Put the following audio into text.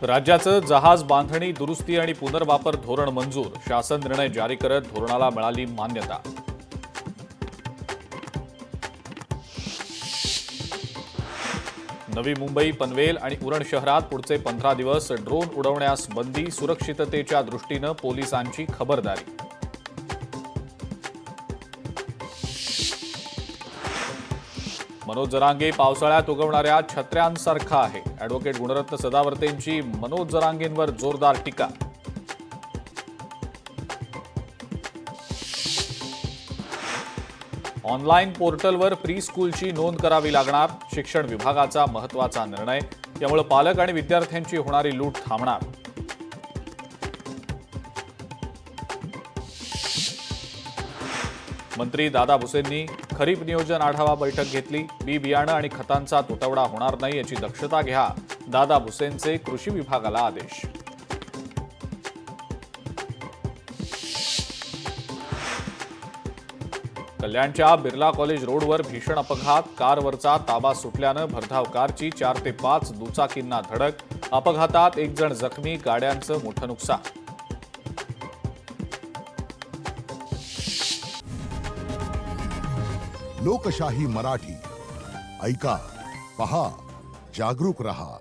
राज्याचं जहाज बांधणी दुरुस्ती आणि पुनर्वापर धोरण मंजूर, शासन निर्णय जारी करत धोरणाला मिळाली मान्यता. नवी मुंबई, पनवेल आणि उरण शहरात पुढचे 15 दिवस ड्रोन उडवण्यास बंदी, सुरक्षिततेच्या दृष्टीनं पोलिसांची खबरदारी. मनोज जरांगे पावसाळ्यात उगवणाऱ्या छत्र्यांसारखा आहे. अॅडव्होकेट गुणरत्न सदावर्तेंची मनोज जरांगेंवर जोरदार टीका. ऑनलाईन पोर्टलवर प्री स्कूलची नोंद करावी लागणार, शिक्षण विभागाचा महत्त्वाचा निर्णय. यामुळे पालक आणि विद्यार्थ्यांची होणारी लूट थांबणार. मंत्री दादा भुसेंनी खरीप नियोजन आढावा बैठक घेतली. बी बियाणं आणि खतांचा तुटवडा होणार नाही याची दक्षता घ्या, दादा भुसेंचे कृषी विभागाला आदेश. कल्याणच्या बिर्ला कॉलेज रोडवर भीषण अपघात, कारवरचा ताबा सुटल्यानं भरधाव कारची 4 ते 5 दुचाकींना धडक. अपघातात 1 जण जखमी, गाड्यांचं मोठं नुकसान. लोकशाही मराठी ऐका, पहा, जागरूक रहा.